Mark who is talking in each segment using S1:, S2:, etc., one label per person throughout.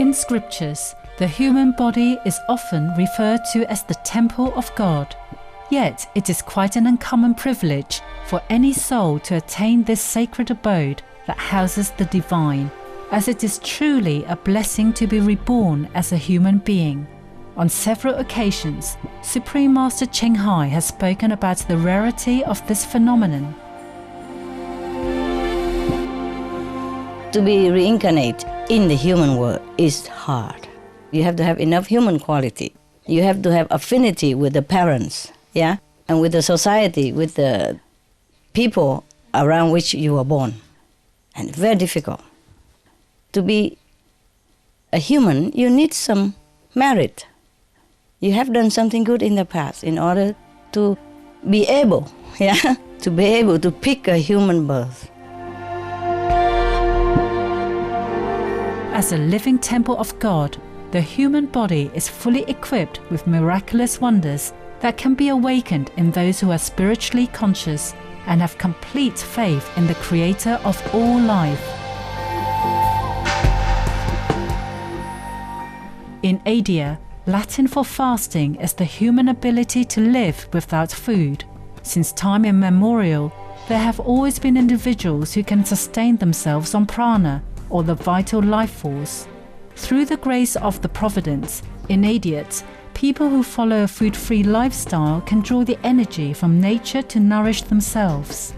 S1: In scriptures, the human body is often referred to as the temple of God. Yet it is quite an uncommon privilege for any soul to attain this sacred abode that houses the divine, as it is truly a blessing to be reborn as a human being. On several occasions, Supreme Master Ching Hai has spoken about the rarity of this phenomenon.
S2: To be reincarnated in the human world is hard. You have to have enough human quality. You have to have affinity with the parents, yeah, and with the society, with the people around which you were born. And very difficult. To be a human, you need some merit. You have done something good in the past in order to be able, yeah, to be able to pick a human birth.
S1: As a living temple of God, the human body is fully equipped with miraculous wonders that can be awakened in those who are spiritually conscious and have complete faith in the Creator of all life. In Adia, Latin for fasting is the human ability to live without food. Since time immemorial, there have always been individuals who can sustain themselves on prana, or the vital life force. Through the grace of the Providence, in Adiats, people who follow a food-free lifestyle can draw the energy from nature to nourish themselves.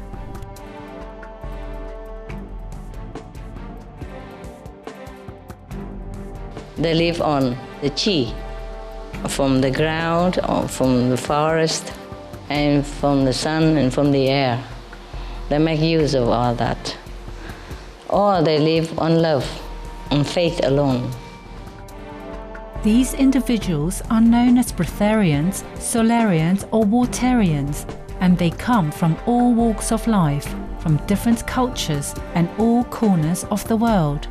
S2: They live on the chi, from the ground, or from the forest, and from the sun and from the air. They make use of all that. Or they live on love, on faith alone.
S1: These individuals are known as breatharians, solarians or waterians, and they come from all walks of life, from different cultures and all corners of the world.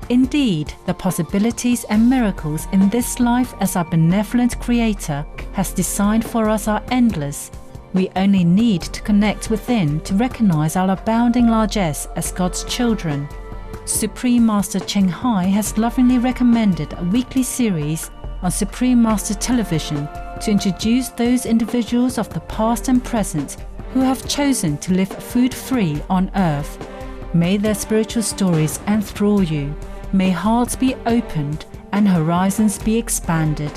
S1: Indeed, the possibilities and miracles in this life as our benevolent Creator has designed for us are endless. We only need to connect within to recognize our abounding largesse as God's children. Supreme Master Ching Hai has lovingly recommended a weekly series on Supreme Master Television to introduce those individuals of the past and present who have chosen to live food-free on earth. May their spiritual stories enthrall you. May hearts be opened and horizons be expanded.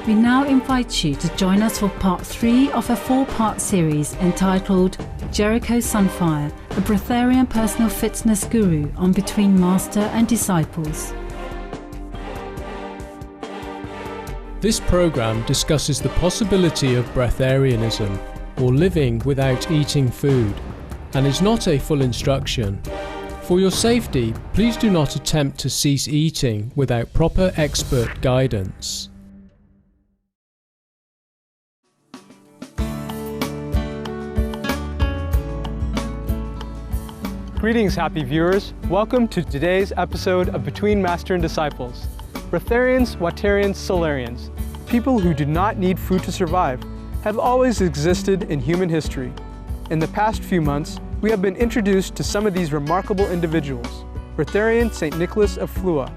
S1: We now invite you to join us for part 3 of a 4-part series entitled Jericho Sunfire, a Breatharian personal fitness guru on Between Master and Disciples.
S3: This program discusses the possibility of breatharianism, or living without eating food, and is not a full instruction. For your safety, please do not attempt to cease eating without proper expert guidance.
S4: Greetings, happy viewers. Welcome to today's episode of Between Master and Disciples. Breatharians, waterians, solarians, people who do not need food to survive, have always existed in human history. In the past few months, we have been introduced to some of these remarkable individuals. Breatharian St. Nicholas of Flua,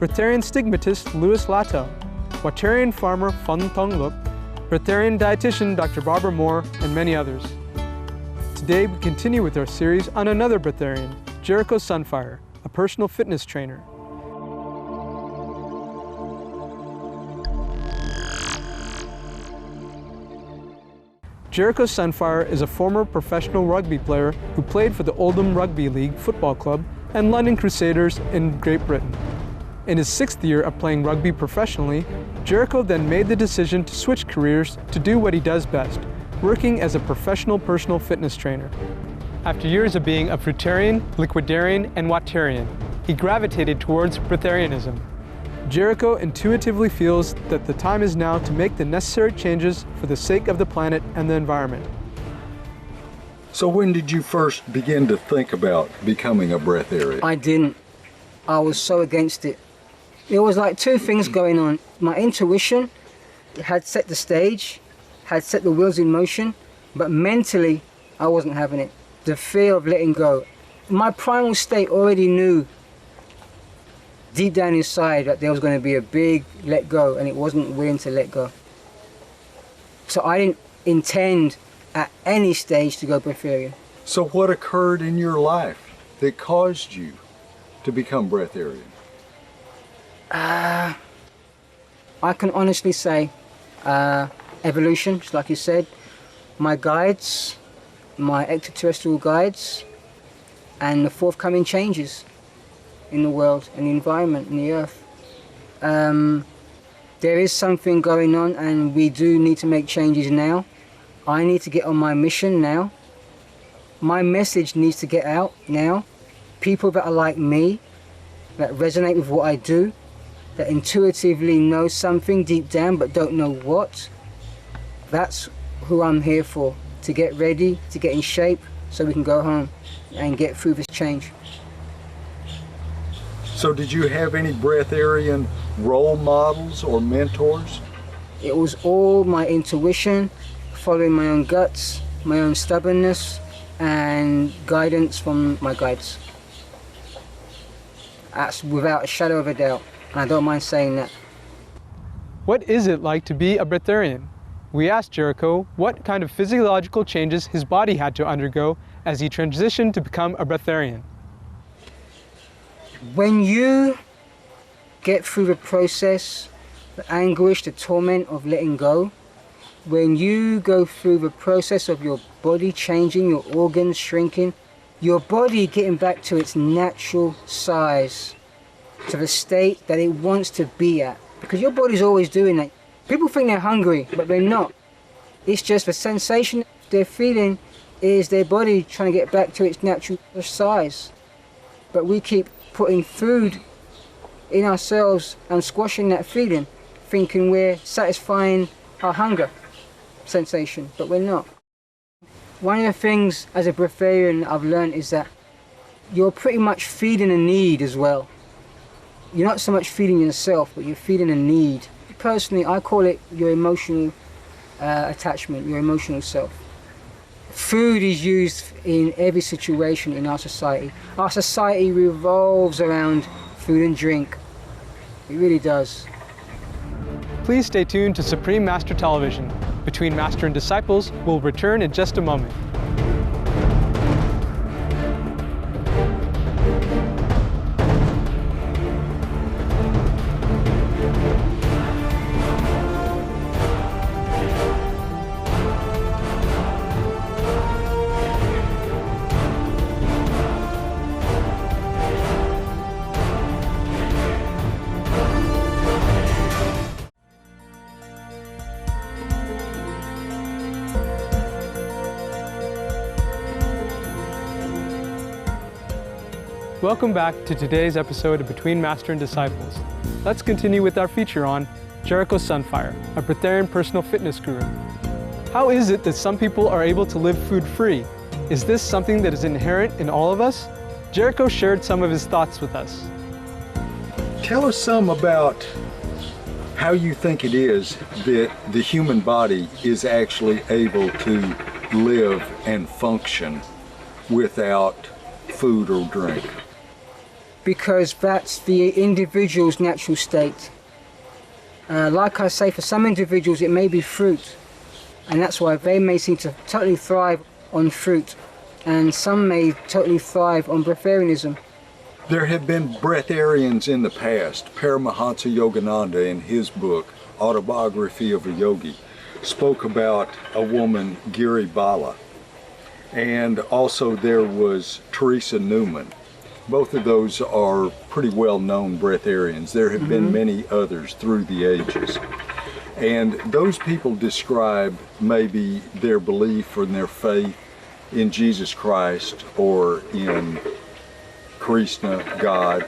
S4: Breatharian stigmatist Louis Latto, waterian farmer Phon Thong Lup, Breatharian dietitian Dr. Barbara Moore, and many others. Today we continue with our series on another Breatharian, Jericho Sunfire, a personal fitness trainer. Jericho Sunfire is a former professional rugby player who played for the Oldham Rugby League Football Club and London Crusaders in Great Britain. In his 6th year of playing rugby professionally, Jericho then made the decision to switch careers to do what he does best, working as a professional personal fitness trainer. After years of being a fruitarian, liquidarian, and waterian, he gravitated towards breatharianism. Jericho intuitively feels that the time is now to make the necessary changes for the sake of the planet and the environment.
S5: So when did you first begin to think about becoming a breatharian?
S6: I didn't. I was so against it. There was like two things going on. My intuition had set the stage, had set the wheels in motion, But mentally, I wasn't having it. The fear of letting go. My primal state already knew deep down inside that there was going to be a big let go, and it wasn't willing to let go. So I didn't intend at any stage to go breatharian.
S5: So what occurred in your life that caused you to become breatharian?
S6: I can honestly say evolution, just like you said. My guides, my extraterrestrial guides, and the forthcoming changes in the world and the environment and the earth. There is something going on, and we do need to make changes now. I need to get on my mission now. My message needs to get out now. People that are like me, that resonate with what I do, that intuitively know something deep down but don't know what, that's who I'm here for. To get ready, to get in shape, so we can go home and get through this change.
S5: So did you have any breatharian role models or mentors?
S6: It was all my intuition, following my own guts, my own stubbornness, and guidance from my guides. That's without a shadow of a doubt, and I don't mind saying that.
S4: What is it like to be a breatharian? We asked Jericho what kind of physiological changes his body had to undergo as he transitioned to become a breatharian.
S6: When you get through the process, the anguish, the torment of letting go, when you go through the process of your body changing, your organs shrinking, your body getting back to its natural size, to the state that it wants to be at, because your body's always doing that. People think they're hungry, but they're not. It's just the sensation they're feeling is their body trying to get back to its natural size. But we keep putting food in ourselves and squashing that feeling, thinking we're satisfying our hunger sensation, but we're not. One of the things as a breatharian I've learned is that you're pretty much feeding a need as well. You're not so much feeding yourself, but you're feeding a need. Personally, I call it your emotional attachment, your emotional self. Food is used in every situation in our society. Our society revolves around food and drink. It really does.
S4: Please stay tuned to Supreme Master Television. Between Master and Disciples will return in just a moment. Welcome back to today's episode of Between Master and Disciples. Let's continue with our feature on Jericho Sunfire, a Breatharian personal fitness guru. How is it that some people are able to live food-free? Is this something that is inherent in all of us? Jericho shared some of his thoughts with us.
S5: Tell us some about how you think it is that the human body is actually able to live and function without food or drink.
S6: Because that's the individual's natural state. Like I say, for some individuals it may be fruit, and that's why they may seem to totally thrive on fruit, and some may totally thrive on breatharianism.
S5: There have been breatharians in the past. Paramahansa Yogananda, in his book, Autobiography of a Yogi, spoke about a woman, Giri Bala. And also there was Teresa Newman. Both of those are pretty well-known breatharians. There have been many others through the ages. And those people describe maybe their belief or their faith in Jesus Christ or in Krishna, God,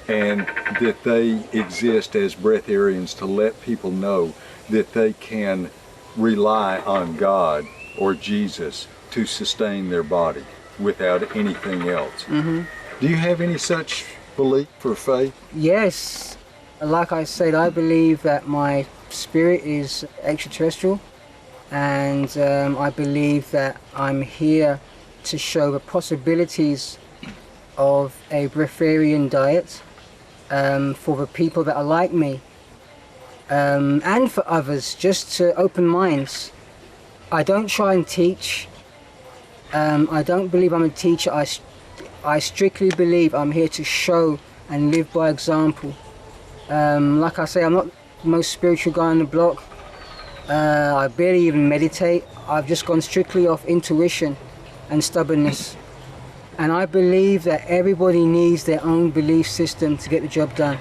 S5: and that they exist as breatharians to let people know that they can rely on God or Jesus to sustain their body without anything else. Do you have any such belief or faith?
S6: Yes. Like I said, I believe that my spirit is extraterrestrial, and I believe that I'm here to show the possibilities of a breatharian diet for the people that are like me, and for others, just to open minds. I don't try and teach. I don't believe I'm a teacher. I strictly believe I'm here to show and live by example. Like I say, I'm not the most spiritual guy on the block. I barely even meditate. I've just gone strictly off intuition and stubbornness. And I believe that everybody needs their own belief system to get the job done.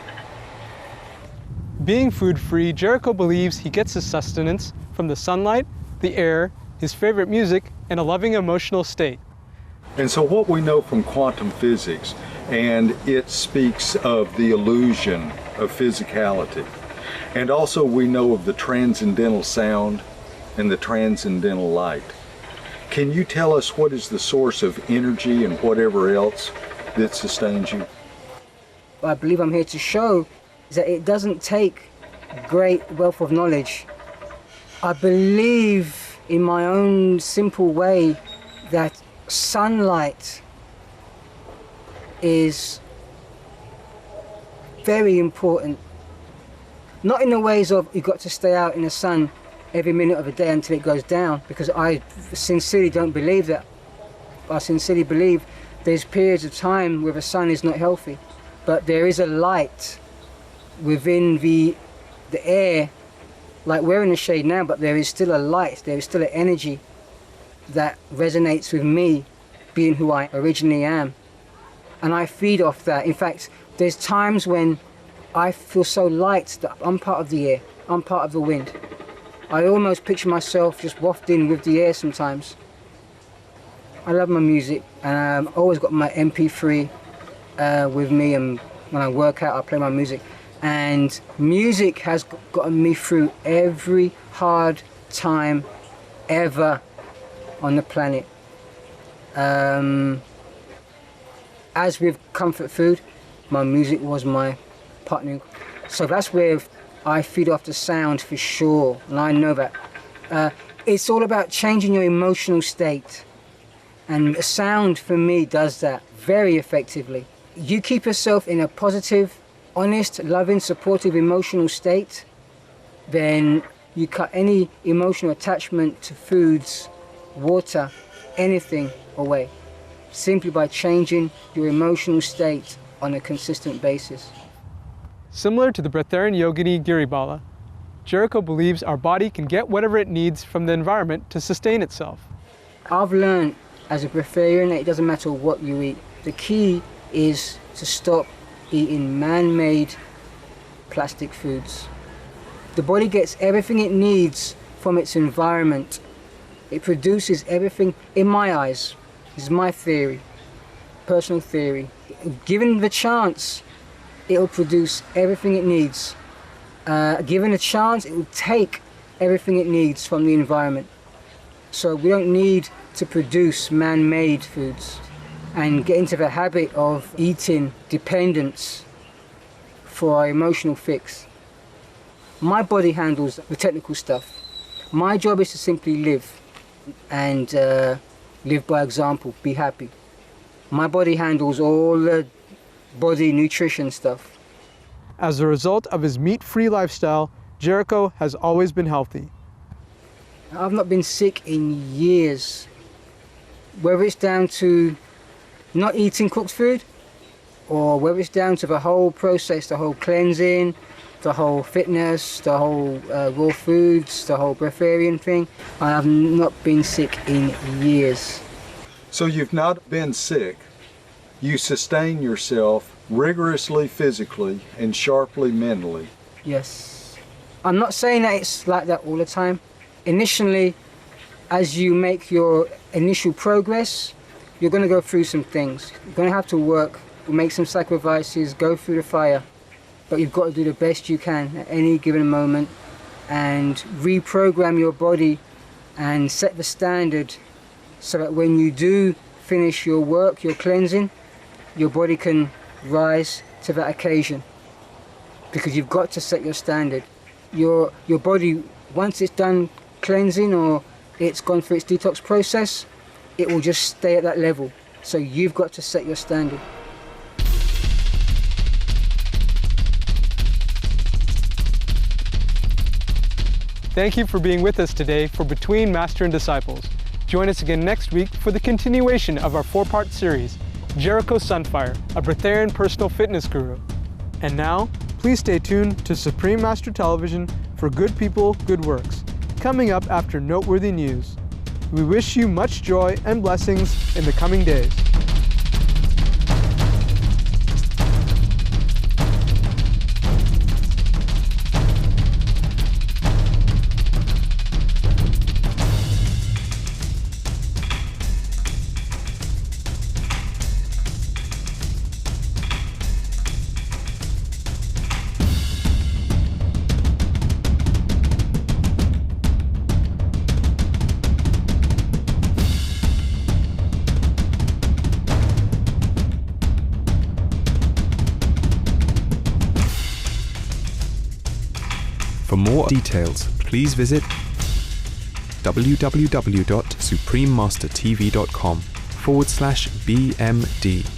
S4: Being food-free, Jericho believes he gets his sustenance from the sunlight, the air, his favorite music, and a loving emotional state.
S5: And so what we know from quantum physics, and it speaks of the illusion of physicality. And also we know of the transcendental sound and the transcendental light. Can you tell us what is the source of energy and whatever else that sustains you?
S6: What I believe I'm here to show is that it doesn't take great wealth of knowledge. I believe in my own simple way that sunlight is very important. Not in the ways of you've got to stay out in the sun every minute of the day until it goes down, because I sincerely don't believe that. I sincerely believe there's periods of time where the sun is not healthy, but there is a light within the air. Like we're in the shade now, but there is still a light, there is still an energy that resonates with me being who I originally am. And I feed off that. In fact, there's times when I feel so light that I'm part of the air, I'm part of the wind. I almost picture myself just wafting with the air sometimes. I love my music, and I've always got my MP3 with me, and when I work out I play my music. And music has gotten me through every hard time ever on the planet. As with comfort food, my music was my partner. So that's where I feed off the sound for sure, and I know that. It's all about changing your emotional state, and the sound for me does that very effectively. You keep yourself in a positive, honest, loving, supportive emotional state, then you cut any emotional attachment to foods, water, anything away, simply by changing your emotional state on a consistent basis.
S4: Similar to the Breatharian yogini Giribala, Jericho believes our body can get whatever it needs from the environment to sustain itself.
S6: I've learned as a breatharian that it doesn't matter what you eat. The key is to stop eating man-made plastic foods. The body gets everything it needs from its environment. It produces everything, in my eyes, this is my theory, personal theory. Given the chance, it will produce everything it needs. Given a chance, it will take everything it needs from the environment. So we don't need to produce man-made foods and get into the habit of eating dependence for our emotional fix. My body handles the technical stuff. My job is to simply live and live by example, be happy. My body handles all the body nutrition stuff.
S4: As a result of his meat-free lifestyle, Jericho has always been healthy.
S6: I've not been sick in years. Whether it's down to not eating cooked food, or whether it's down to the whole process, the whole cleansing, the whole fitness, the whole raw foods, the whole breatharian thing, I have not been sick in years.
S5: So you've not been sick. You sustain yourself rigorously physically and sharply mentally.
S6: Yes. I'm not saying that it's like that all the time. Initially, as you make your initial progress, you're going to go through some things. You're going to have to work, make some sacrifices, go through the fire. But you've got to do the best you can at any given moment and reprogram your body and set the standard so that when you do finish your work, your cleansing, your body can rise to that occasion. Because you've got to set your standard. Your body, once it's done cleansing or it's gone through its detox process, it will just stay at that level. So you've got to set your standard.
S4: Thank you for being with us today for Between Master and Disciples. Join us again next week for the continuation of our 4-part series, Jericho Sunfire, a Breatharian personal fitness guru. And now, please stay tuned to Supreme Master Television for Good People, Good Works, coming up after noteworthy news. We wish you much joy and blessings in the coming days.
S7: For more details, please visit www.suprememastertv.com/BMD.